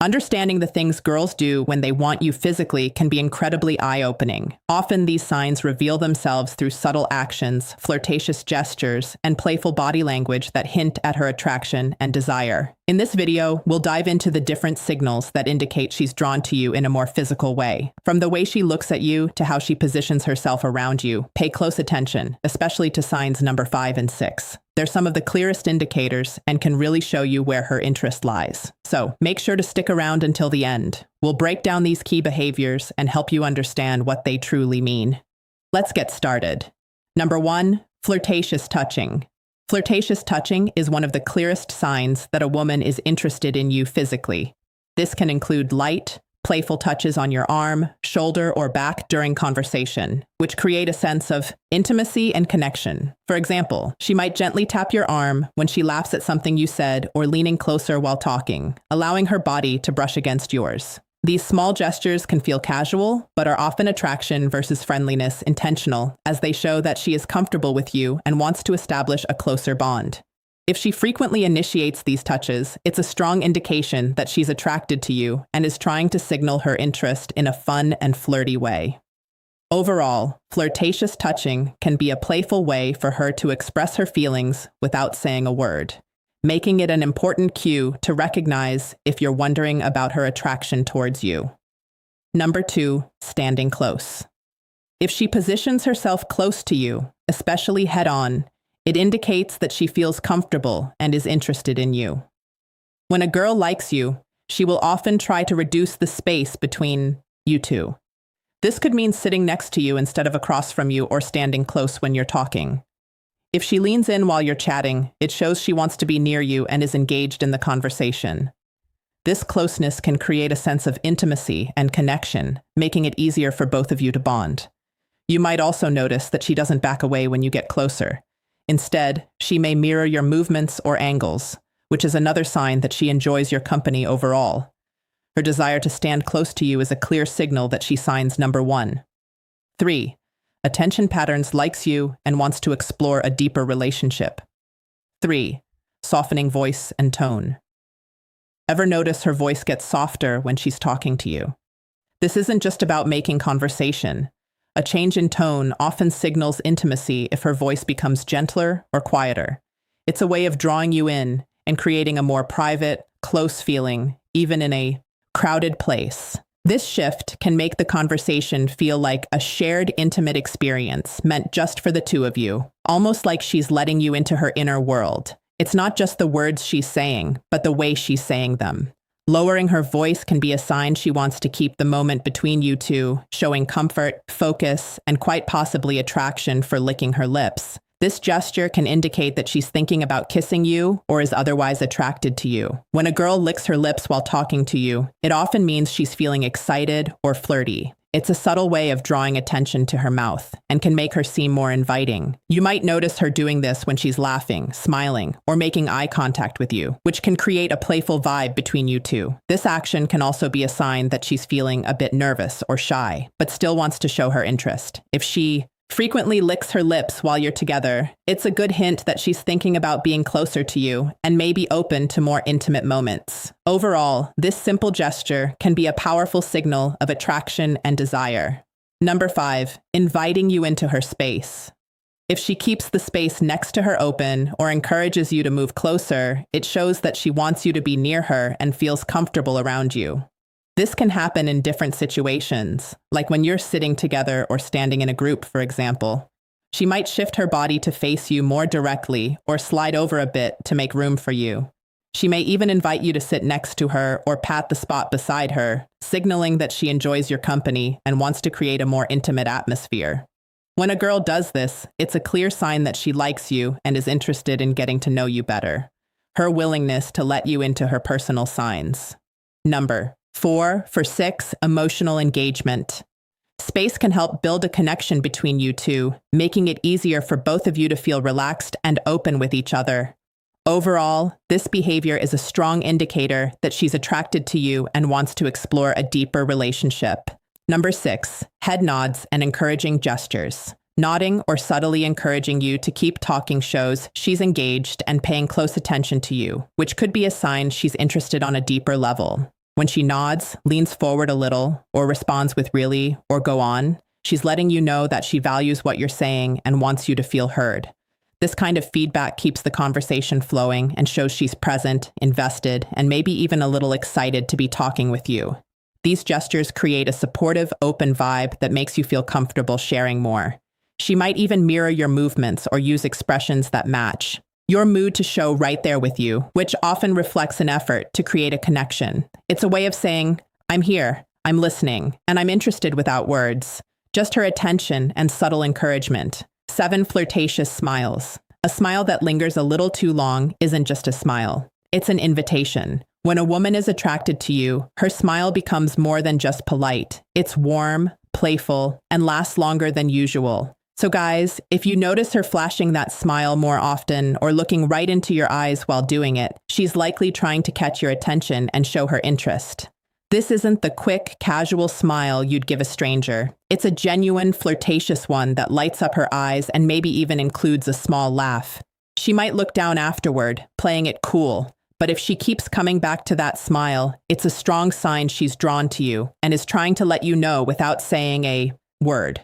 Understanding the things girls do when they want you physically can be incredibly eye-opening. Often these signs reveal themselves through subtle actions, flirtatious gestures, and playful body language that hint at her attraction and desire. In this video, we'll dive into the different signals that indicate she's drawn to you in a more physical way. From the way she looks at you to how she positions herself around you, pay close attention, especially to signs number 5 and 6. They're some of the clearest indicators and can really show you where her interest lies. So make sure to stick around until the end. We'll break down these key behaviors and help you understand what they truly mean. Let's get started. Number 1, flirtatious touching. Flirtatious touching is one of the clearest signs that a woman is interested in you physically. This can include light, playful touches on your arm, shoulder, or back during conversation, which create a sense of intimacy and connection. For example, she might gently tap your arm when she laughs at something you said or leaning closer while talking, allowing her body to brush against yours. These small gestures can feel casual, but are often attraction versus friendliness intentional, as they show that she is comfortable with you and wants to establish a closer bond. If she frequently initiates these touches, it's a strong indication that she's attracted to you and is trying to signal her interest in a fun and flirty way. Overall, flirtatious touching can be a playful way for her to express her feelings without saying a word, making it an important cue to recognize if you're wondering about her attraction towards you. Number 2, standing close. If she positions herself close to you, especially head-on, it indicates that she feels comfortable and is interested in you. When a girl likes you, she will often try to reduce the space between you two. This could mean sitting next to you instead of across from you or standing close when you're talking. If she leans in while you're chatting, it shows she wants to be near you and is engaged in the conversation. This closeness can create a sense of intimacy and connection, making it easier for both of you to bond. You might also notice that she doesn't back away when you get closer. Instead, she may mirror your movements or angles, which is another sign that she enjoys your company overall. Her desire to stand close to you is a clear signal that she signs number 1. 3. Attention patterns, likes you and wants to explore a deeper relationship. 3. Softening voice and tone. Ever notice her voice gets softer when she's talking to you? This isn't just about making conversation. A change in tone often signals intimacy if her voice becomes gentler or quieter. It's a way of drawing you in and creating a more private, close feeling, even in a crowded place. This shift can make the conversation feel like a shared, intimate experience meant just for the two of you, almost like she's letting you into her inner world. It's not just the words she's saying, but the way she's saying them. Lowering her voice can be a sign she wants to keep the moment between you two, showing comfort, focus, and quite possibly attraction for licking her lips. This gesture can indicate that she's thinking about kissing you or is otherwise attracted to you. When a girl licks her lips while talking to you, it often means she's feeling excited or flirty. It's a subtle way of drawing attention to her mouth and can make her seem more inviting. You might notice her doing this when she's laughing, smiling, or making eye contact with you, which can create a playful vibe between you two. This action can also be a sign that she's feeling a bit nervous or shy, but still wants to show her interest. If she frequently licks her lips while you're together, it's a good hint that she's thinking about being closer to you and may be open to more intimate moments. Overall, this simple gesture can be a powerful signal of attraction and desire. Number 5, inviting you into her space. If she keeps the space next to her open or encourages you to move closer, it shows that she wants you to be near her and feels comfortable around you. This can happen in different situations, like when you're sitting together or standing in a group, for example. She might shift her body to face you more directly or slide over a bit to make room for you. She may even invite you to sit next to her or pat the spot beside her, signaling that she enjoys your company and wants to create a more intimate atmosphere. When a girl does this, it's a clear sign that she likes you and is interested in getting to know you better. Her willingness to let you into her personal signs. Number 4, for 6, emotional engagement. Space can help build a connection between you two, making it easier for both of you to feel relaxed and open with each other. Overall, this behavior is a strong indicator that she's attracted to you and wants to explore a deeper relationship. Number 6, head nods and encouraging gestures. Nodding or subtly encouraging you to keep talking shows she's engaged and paying close attention to you, which could be a sign she's interested on a deeper level. When she nods, leans forward a little, or responds with really or go on, she's letting you know that she values what you're saying and wants you to feel heard. This kind of feedback keeps the conversation flowing and shows she's present, invested, and maybe even a little excited to be talking with you. These gestures create a supportive, open vibe that makes you feel comfortable sharing more. She might even mirror your movements or use expressions that match your mood to show right there with you, which often reflects an effort to create a connection. It's a way of saying, I'm here, I'm listening, and I'm interested without words. Just her attention and subtle encouragement. 7 flirtatious smiles. A smile that lingers a little too long isn't just a smile. It's an invitation. When a woman is attracted to you, her smile becomes more than just polite. It's warm, playful, and lasts longer than usual. So guys, if you notice her flashing that smile more often or looking right into your eyes while doing it, she's likely trying to catch your attention and show her interest. This isn't the quick, casual smile you'd give a stranger. It's a genuine, flirtatious one that lights up her eyes and maybe even includes a small laugh. She might look down afterward, playing it cool, but if she keeps coming back to that smile, it's a strong sign she's drawn to you and is trying to let you know without saying a word.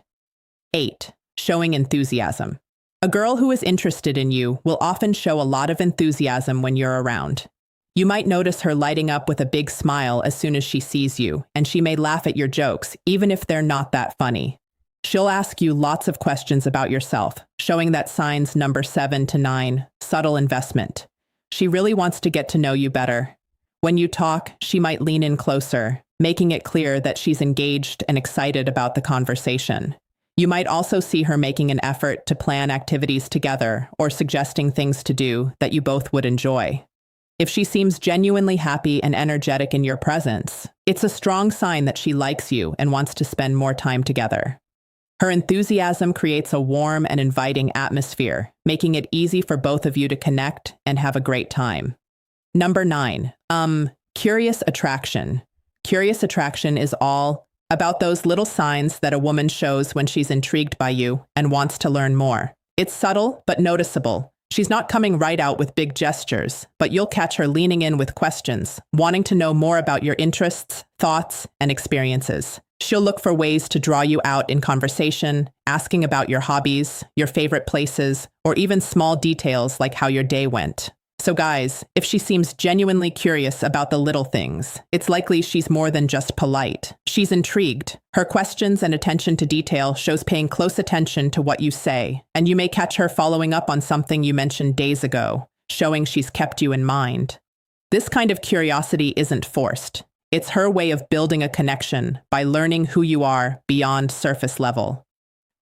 8. Showing enthusiasm. A girl who is interested in you will often show a lot of enthusiasm when you're around. You might notice her lighting up with a big smile as soon as she sees you, and she may laugh at your jokes, even if they're not that funny. She'll ask you lots of questions about yourself, showing that signs number 7 to 9, subtle investment. She really wants to get to know you better. When you talk, she might lean in closer, making it clear that she's engaged and excited about the conversation. You might also see her making an effort to plan activities together or suggesting things to do that you both would enjoy. If she seems genuinely happy and energetic in your presence, it's a strong sign that she likes you and wants to spend more time together. Her enthusiasm creates a warm and inviting atmosphere, making it easy for both of you to connect and have a great time. Number 9. Curious attraction. Curious attraction is all about those little signs that a woman shows when she's intrigued by you and wants to learn more. It's subtle but noticeable. She's not coming right out with big gestures, but you'll catch her leaning in with questions, wanting to know more about your interests, thoughts, and experiences. She'll look for ways to draw you out in conversation, asking about your hobbies, your favorite places, or even small details like how your day went. So guys, if she seems genuinely curious about the little things, it's likely she's more than just polite. She's intrigued. Her questions and attention to detail shows paying close attention to what you say, and you may catch her following up on something you mentioned days ago, showing she's kept you in mind. This kind of curiosity isn't forced. It's her way of building a connection by learning who you are beyond surface level.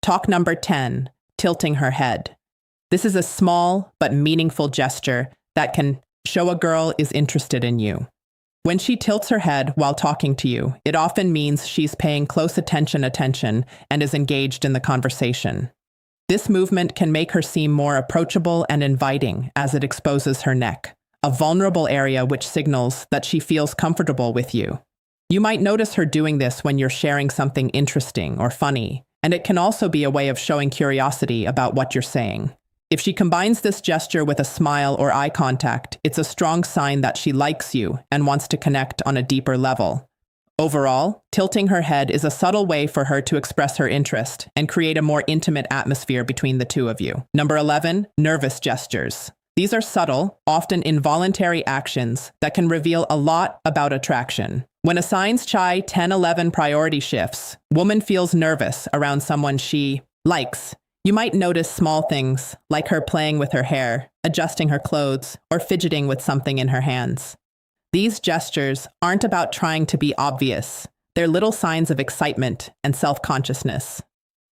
Talk number 10, tilting her head. This is a small but meaningful gesture that can show a girl is interested in you. When she tilts her head while talking to you, it often means she's paying close attention and is engaged in the conversation. This movement can make her seem more approachable and inviting as it exposes her neck, a vulnerable area which signals that she feels comfortable with you. You might notice her doing this when you're sharing something interesting or funny, and it can also be a way of showing curiosity about what you're saying. If she combines this gesture with a smile or eye contact, it's a strong sign that she likes you and wants to connect on a deeper level. Overall, tilting her head is a subtle way for her to express her interest and create a more intimate atmosphere between the two of you. Number 11, nervous gestures. These are subtle, often involuntary actions that can reveal a lot about attraction. When a sign's chai 10-11 priority shifts, woman feels nervous around someone she likes. You might notice small things, like her playing with her hair, adjusting her clothes, or fidgeting with something in her hands. These gestures aren't about trying to be obvious. They're little signs of excitement and self-consciousness.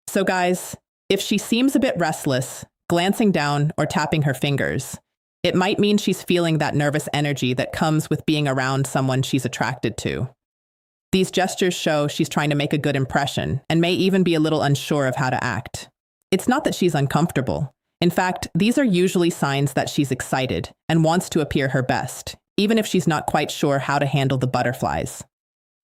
So guys, if she seems a bit restless, glancing down or tapping her fingers, it might mean she's feeling that nervous energy that comes with being around someone she's attracted to. These gestures show she's trying to make a good impression and may even be a little unsure of how to act. It's not that she's uncomfortable. In fact, these are usually signs that she's excited and wants to appear her best, even if she's not quite sure how to handle the butterflies.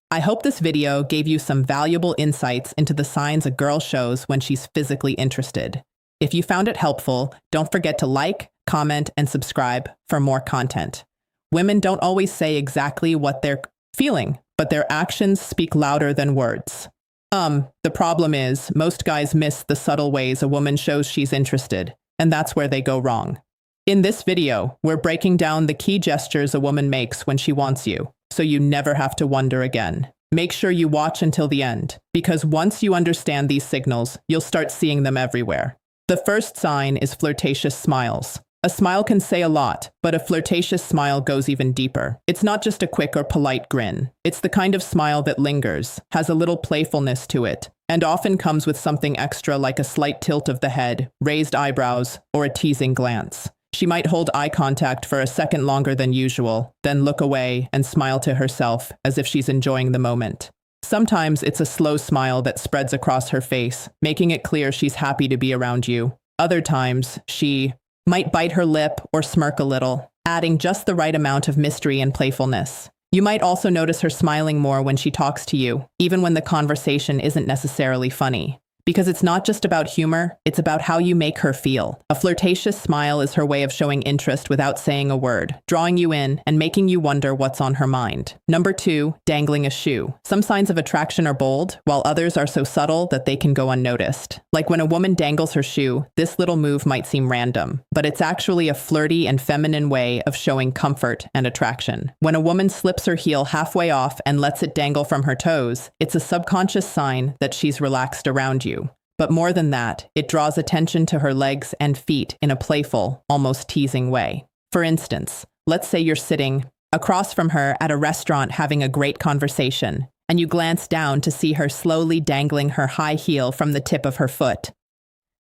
I hope this video gave you some valuable insights into the signs a girl shows when she's physically interested. If you found it helpful, don't forget to like, comment, and subscribe for more content. Women don't always say exactly what they're feeling, but their actions speak louder than words. The problem is, most guys miss the subtle ways a woman shows she's interested, and that's where they go wrong. In this video, we're breaking down the key gestures a woman makes when she wants you, so you never have to wonder again. Make sure you watch until the end, because once you understand these signals, you'll start seeing them everywhere. The first sign is flirtatious smiles. A smile can say a lot, but a flirtatious smile goes even deeper. It's not just a quick or polite grin. It's the kind of smile that lingers, has a little playfulness to it, and often comes with something extra like a slight tilt of the head, raised eyebrows, or a teasing glance. She might hold eye contact for a second longer than usual, then look away and smile to herself as if she's enjoying the moment. Sometimes it's a slow smile that spreads across her face, making it clear she's happy to be around you. Other times, she might bite her lip or smirk a little, adding just the right amount of mystery and playfulness. You might also notice her smiling more when she talks to you, even when the conversation isn't necessarily funny. Because it's not just about humor, it's about how you make her feel. A flirtatious smile is her way of showing interest without saying a word, drawing you in and making you wonder what's on her mind. Number 2, dangling a shoe. Some signs of attraction are bold, while others are so subtle that they can go unnoticed. Like when a woman dangles her shoe, this little move might seem random, but it's actually a flirty and feminine way of showing comfort and attraction. When a woman slips her heel halfway off and lets it dangle from her toes, it's a subconscious sign that she's relaxed around you. But more than that, it draws attention to her legs and feet in a playful, almost teasing way. For instance, let's say you're sitting across from her at a restaurant having a great conversation, and you glance down to see her slowly dangling her high heel from the tip of her foot.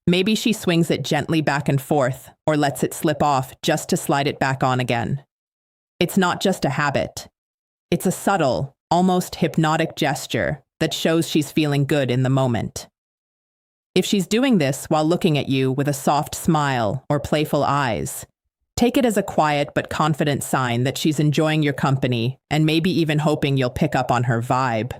Maybe she swings it gently back and forth, or lets it slip off just to slide it back on again. It's not just a habit. It's a subtle, almost hypnotic gesture that shows she's feeling good in the moment. If she's doing this while looking at you with a soft smile or playful eyes, take it as a quiet but confident sign that she's enjoying your company and maybe even hoping you'll pick up on her vibe.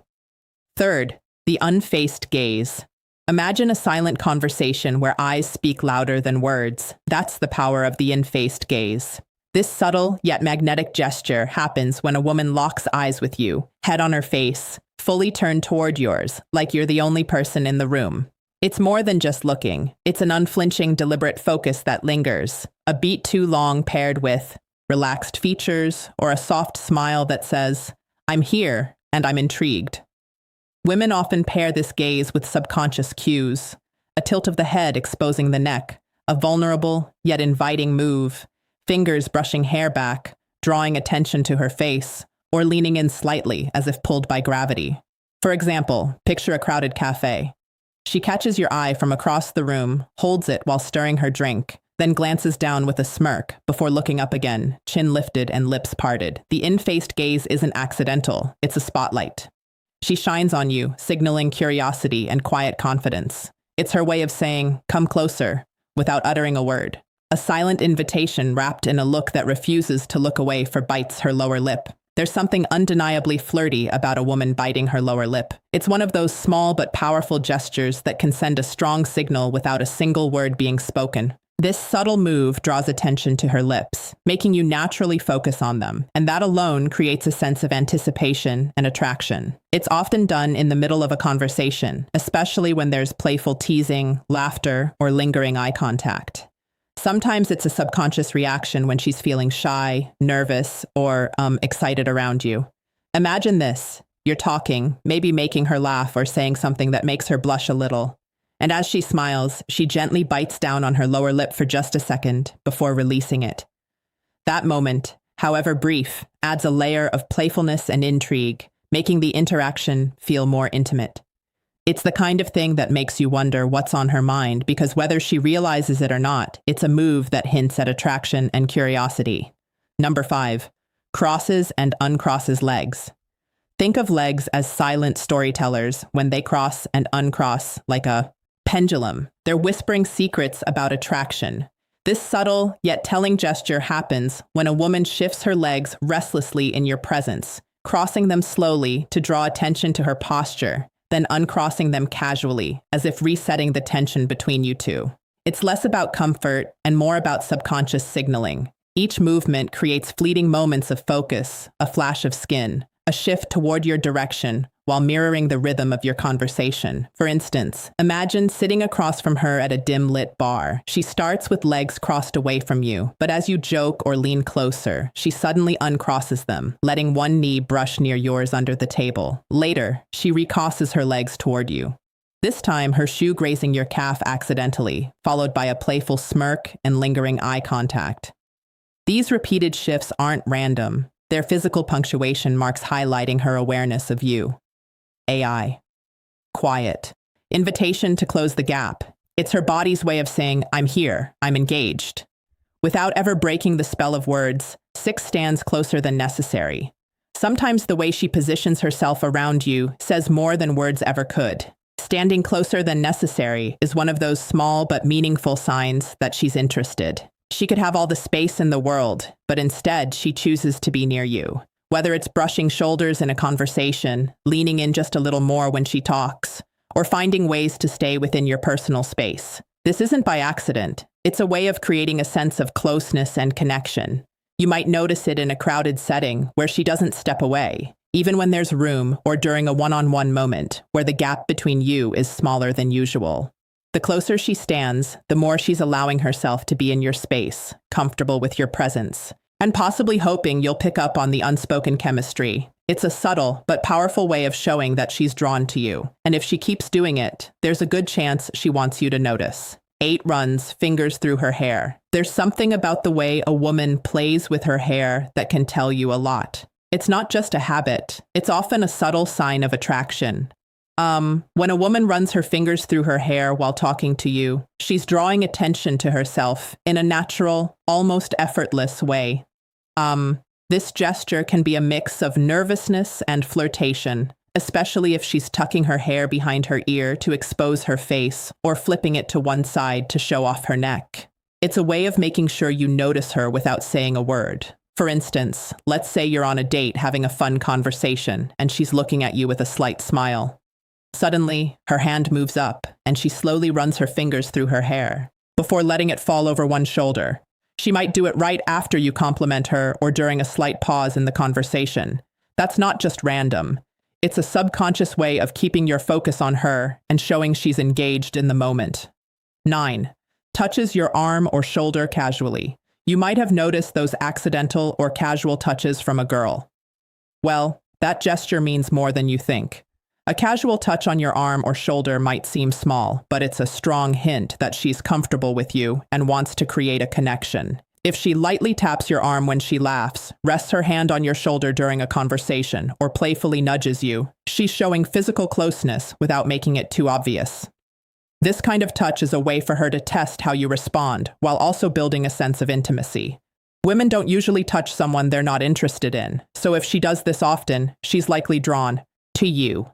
Third, the unfaced gaze. Imagine a silent conversation where eyes speak louder than words. That's the power of the unfaced gaze. This subtle yet magnetic gesture happens when a woman locks eyes with you, head on her face, fully turned toward yours, like you're the only person in the room. It's more than just looking. It's an unflinching, deliberate focus that lingers, a beat too long paired with relaxed features or a soft smile that says, "I'm here and I'm intrigued." Women often pair this gaze with subconscious cues, a tilt of the head exposing the neck, a vulnerable yet inviting move, fingers brushing hair back, drawing attention to her face, or leaning in slightly as if pulled by gravity. For example, picture a crowded cafe. She catches your eye from across the room, holds it while stirring her drink, then glances down with a smirk before looking up again, chin lifted and lips parted. The in-faced gaze isn't accidental, it's a spotlight. She shines on you, signaling curiosity and quiet confidence. It's her way of saying, "Come closer," without uttering a word. A silent invitation wrapped in a look that refuses to look away for bites her lower lip. There's something undeniably flirty about a woman biting her lower lip. It's one of those small but powerful gestures that can send a strong signal without a single word being spoken. This subtle move draws attention to her lips, making you naturally focus on them, and that alone creates a sense of anticipation and attraction. It's often done in the middle of a conversation, especially when there's playful teasing, laughter, or lingering eye contact. Sometimes it's a subconscious reaction when she's feeling shy, nervous, or excited around you. Imagine this. You're talking, maybe making her laugh or saying something that makes her blush a little. And as she smiles, she gently bites down on her lower lip for just a second before releasing it. That moment, however brief, adds a layer of playfulness and intrigue, making the interaction feel more intimate. It's the kind of thing that makes you wonder what's on her mind, because whether she realizes it or not, it's a move that hints at attraction and curiosity. Number 5, crosses and uncrosses legs. Think of legs as silent storytellers when they cross and uncross like a pendulum. They're whispering secrets about attraction. This subtle yet telling gesture happens when a woman shifts her legs restlessly in your presence, crossing them slowly to draw attention to her posture, then uncrossing them casually, as if resetting the tension between you two. It's less about comfort and more about subconscious signaling. Each movement creates fleeting moments of focus, a flash of skin, a shift toward your direction while mirroring the rhythm of your conversation. For instance, imagine sitting across from her at a dim-lit bar. She starts with legs crossed away from you, but as you joke or lean closer, she suddenly uncrosses them, letting one knee brush near yours under the table. Later, she recrosses her legs toward you. This time, her shoe grazing your calf accidentally, followed by a playful smirk and lingering eye contact. These repeated shifts aren't random. Their physical punctuation marks highlighting her awareness of you. AI. Quiet. Invitation to close the gap. It's her body's way of saying, I'm here, I'm engaged. Without ever breaking the spell of words, 6 stands closer than necessary. Sometimes the way she positions herself around you says more than words ever could. Standing closer than necessary is one of those small but meaningful signs that she's interested. She could have all the space in the world, but instead she chooses to be near you. Whether it's brushing shoulders in a conversation, leaning in just a little more when she talks, or finding ways to stay within your personal space. This isn't by accident. It's a way of creating a sense of closeness and connection. You might notice it in a crowded setting where she doesn't step away, even when there's room or during a one-on-one moment where the gap between you is smaller than usual. The closer she stands, the more she's allowing herself to be in your space, comfortable with your presence, and possibly hoping you'll pick up on the unspoken chemistry. It's a subtle but powerful way of showing that she's drawn to you, and if she keeps doing it, there's a good chance she wants you to notice. 8 runs fingers through her hair. There's something about the way a woman plays with her hair that can tell you a lot. It's not just a habit, it's often a subtle sign of attraction. When a woman runs her fingers through her hair while talking to you, she's drawing attention to herself in a natural, almost effortless way. This gesture can be a mix of nervousness and flirtation, especially if she's tucking her hair behind her ear to expose her face or flipping it to one side to show off her neck. It's a way of making sure you notice her without saying a word. For instance, let's say you're on a date having a fun conversation and she's looking at you with a slight smile. Suddenly, her hand moves up, and she slowly runs her fingers through her hair, before letting it fall over one shoulder. She might do it right after you compliment her or during a slight pause in the conversation. That's not just random. It's a subconscious way of keeping your focus on her and showing she's engaged in the moment. 9. Touches your arm or shoulder casually. You might have noticed those accidental or casual touches from a girl. Well, that gesture means more than you think. A casual touch on your arm or shoulder might seem small, but it's a strong hint that she's comfortable with you and wants to create a connection. If she lightly taps your arm when she laughs, rests her hand on your shoulder during a conversation, or playfully nudges you, she's showing physical closeness without making it too obvious. This kind of touch is a way for her to test how you respond, while also building a sense of intimacy. Women don't usually touch someone they're not interested in, so if she does this often, she's likely drawn to you.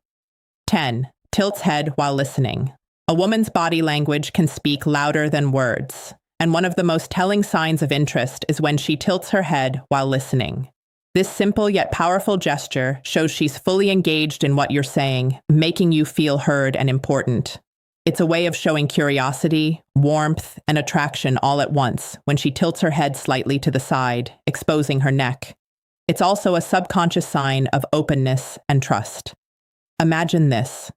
10. Tilts head while listening. A woman's body language can speak louder than words, and one of the most telling signs of interest is when she tilts her head while listening. This simple yet powerful gesture shows she's fully engaged in what you're saying, making you feel heard and important. It's a way of showing curiosity, warmth, and attraction all at once when she tilts her head slightly to the side, exposing her neck. It's also a subconscious sign of openness and trust. Imagine this.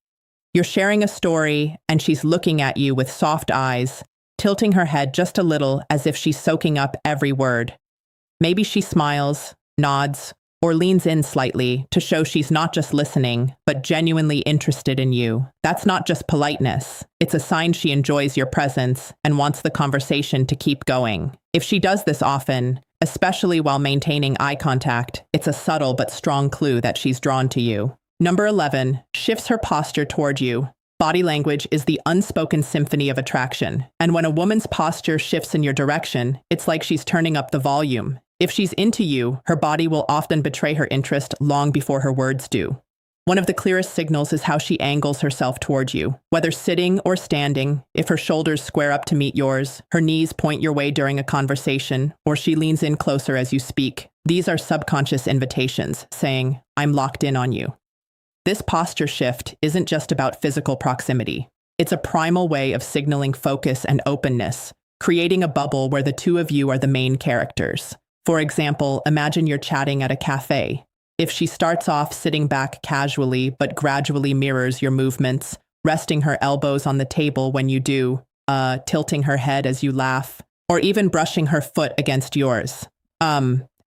You're sharing a story, and she's looking at you with soft eyes, tilting her head just a little as if she's soaking up every word. Maybe she smiles, nods, or leans in slightly to show she's not just listening, but genuinely interested in you. That's not just politeness. It's a sign she enjoys your presence and wants the conversation to keep going. If she does this often, especially while maintaining eye contact, it's a subtle but strong clue that she's drawn to you. Number 11, shifts her posture toward you. Body language is the unspoken symphony of attraction, and when a woman's posture shifts in your direction, it's like she's turning up the volume. If she's into you, her body will often betray her interest long before her words do. One of the clearest signals is how she angles herself toward you. Whether sitting or standing, if her shoulders square up to meet yours, her knees point your way during a conversation, or she leans in closer as you speak, these are subconscious invitations saying, "I'm locked in on you." This posture shift isn't just about physical proximity. It's a primal way of signaling focus and openness, creating a bubble where the two of you are the main characters. For example, imagine you're chatting at a cafe. If she starts off sitting back casually but gradually mirrors your movements, resting her elbows on the table when you do, tilting her head as you laugh, or even brushing her foot against yours.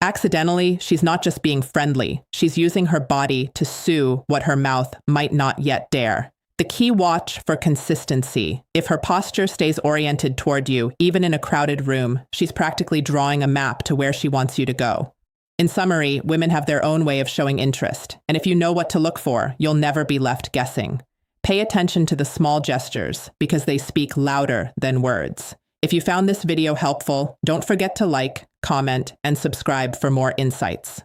Accidentally, she's not just being friendly, she's using her body to sue what her mouth might not yet dare. The key: watch for consistency. If her posture stays oriented toward you, even in a crowded room, she's practically drawing a map to where she wants you to go. In summary, women have their own way of showing interest, and if you know what to look for, you'll never be left guessing. Pay attention to the small gestures, because they speak louder than words. If you found this video helpful, don't forget to like, comment, and subscribe for more insights.